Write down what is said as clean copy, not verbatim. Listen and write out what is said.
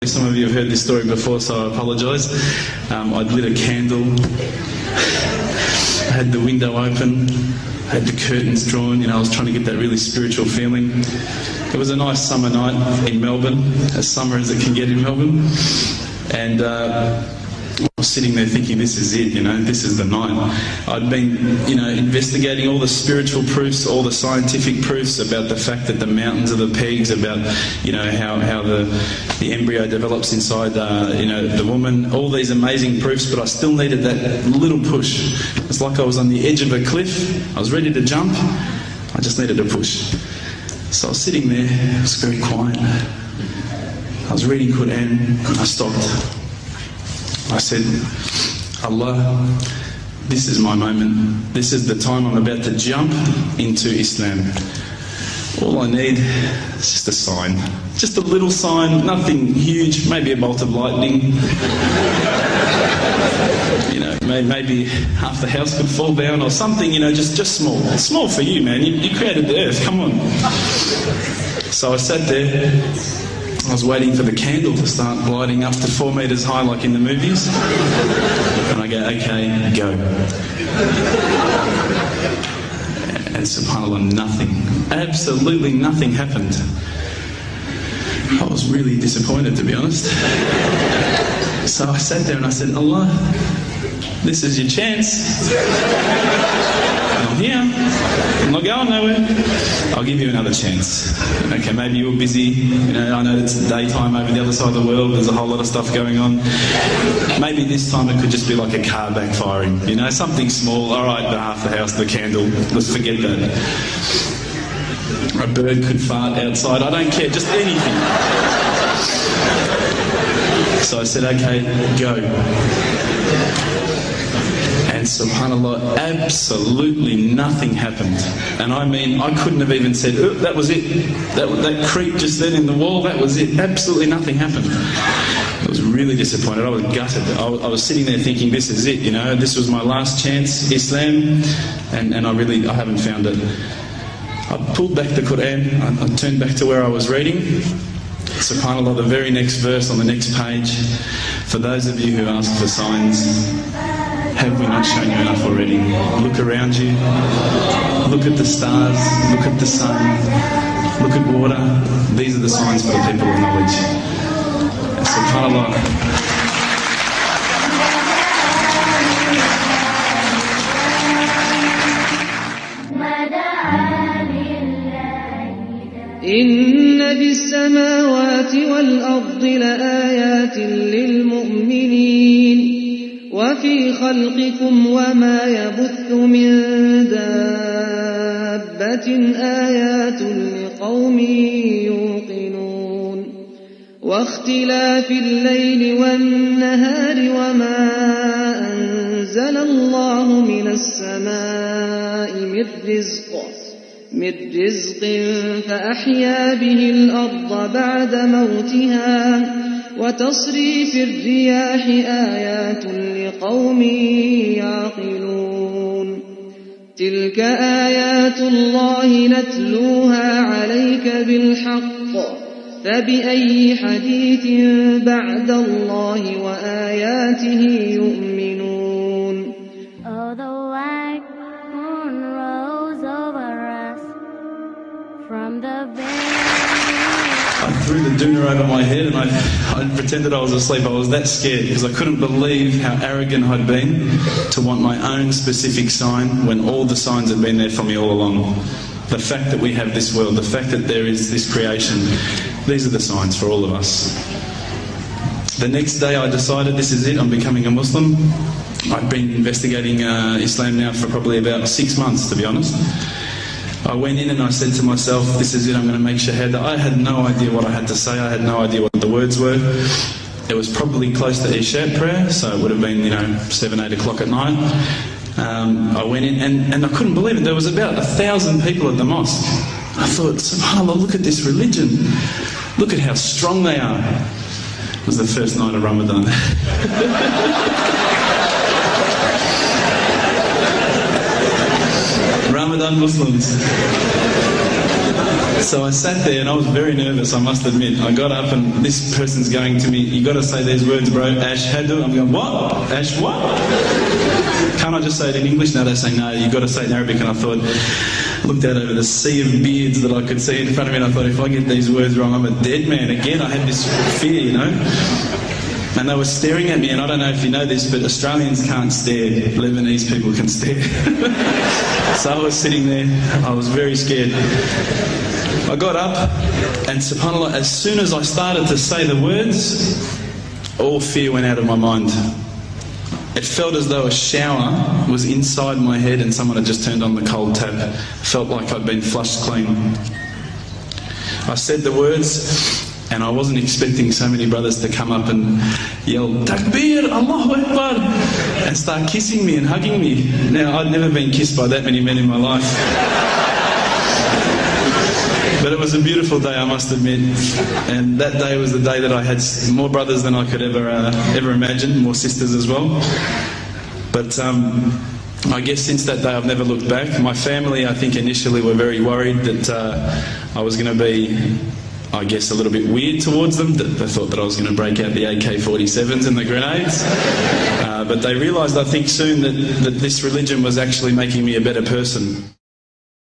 Some of you have heard this story before, so I apologise. I'd lit a candle, I had the window open, I had the curtains drawn, I was trying to get that really spiritual feeling. It was a nice summer night in Melbourne, as summer as it can get in Melbourne, and I was sitting there thinking, this is it, this is the night. I'd been, investigating all the spiritual proofs, all the scientific proofs about the fact that the mountains are the pegs, about, how the embryo develops inside, the woman, all these amazing proofs, but I still needed that little push. It's like I was on the edge of a cliff, I was ready to jump, I just needed a push. So I was sitting there, it was very quiet. I was reading Quran, I stopped. I said, Allah, this is my moment. This is the time I'm about to jump into Islam. All I need is just a sign. Just a little sign, nothing huge, maybe a bolt of lightning. Maybe half the house could fall down or something, just small. Small for you, man. You created the earth, come on. So I sat there. I was waiting for the candle to start gliding up to 4 metres high like in the movies. And I go, okay, go. And subhanAllah, nothing. Absolutely nothing happened. I was really disappointed, to be honest. So I sat there and I said, Allah, this is your chance. I'm here. I'm not going nowhere. I'll give you another chance. Okay, maybe you're busy. I know it's daytime over the other side of the world. There's a whole lot of stuff going on. Maybe this time it could just be like a car backfiring. Something small. All right, half the house, the candle. Let's forget that. Or a bird could fart outside. I don't care. Just anything. So I said, okay, go. And subhanAllah, absolutely nothing happened. And I mean, I couldn't have even said, oh, that was it. That creep just then in the wall, that was it. Absolutely nothing happened. I was really disappointed. I was gutted. I was sitting there thinking, this is it, this was my last chance, Islam, and I haven't found it. I pulled back the Quran, I turned back to where I was reading. SubhanAllah, the very next verse on the next page, for those of you who ask for signs, have we not shown you enough already? Look around you, look at the stars, look at the sun, look at water. These are the signs for the people of knowledge. SubhanAllah. إن في السماوات والأرض لآيات للمؤمنين وفي خلقكم وما يبث من دابة آيات لقوم يوقنون واختلاف الليل والنهار وما أنزل الله من السماء من رزق فأحيا به الأرض بعد موتها وتصريف الرياح آيات لقوم يعقلون تلك آيات الله نتلوها عليك بالحق فبأي حديث بعد الله وآياته يؤمنون. Oh, the white moon rose over us from the I threw the doona over my head and I pretended I was asleep. I was that scared because I couldn't believe how arrogant I'd been to want my own specific sign when all the signs had been there for me all along. The fact that we have this world, the fact that there is this creation, these are the signs for all of us. The next day I decided this is it, I'm becoming a Muslim. I'd been investigating Islam now for probably about 6 months, to be honest. I went in and I said to myself, this is it, I'm going to make Shahada. I had no idea what I had to say, I had no idea what the words were. It was probably close to Isha prayer, so it would have been, 7, 8 o'clock at night. I went in and I couldn't believe it, there was about 1,000 people at the mosque. I thought, subhanAllah, look at this religion. Look at how strong they are. It was the first night of Ramadan. Ramadan Muslims. So I sat there and I was very nervous, I must admit. I got up and this person's going to me, you got to say these words, bro, ashhadu. I'm going, what? Ash what? Can't I just say it in English? No, they say, no, you got to say it in Arabic. And I thought, looked out over the sea of beards that I could see in front of me, and I thought, if I get these words wrong, I'm a dead man. Again, I had this fear, you know. And they were staring at me, and I don't know if you know this, but Australians can't stare. Lebanese people can stare. So I was sitting there, I was very scared. I got up, and subhanAllah, as soon as I started to say the words, all fear went out of my mind. It felt as though a shower was inside my head and someone had just turned on the cold tap. Felt like I'd been flushed clean. I said the words, and I wasn't expecting so many brothers to come up and yell, Takbir, Allahu Akbar, and start kissing me and hugging me. Now, I'd never been kissed by that many men in my life. But it was a beautiful day, I must admit. And that day was the day that I had more brothers than I could ever imagine, more sisters as well. But I guess since that day I've never looked back. My family, I think, initially were very worried that I was going to be, I guess, a little bit weird towards them. They thought that I was going to break out the AK-47s and the grenades. But they realised, I think, soon that this religion was actually making me a better person.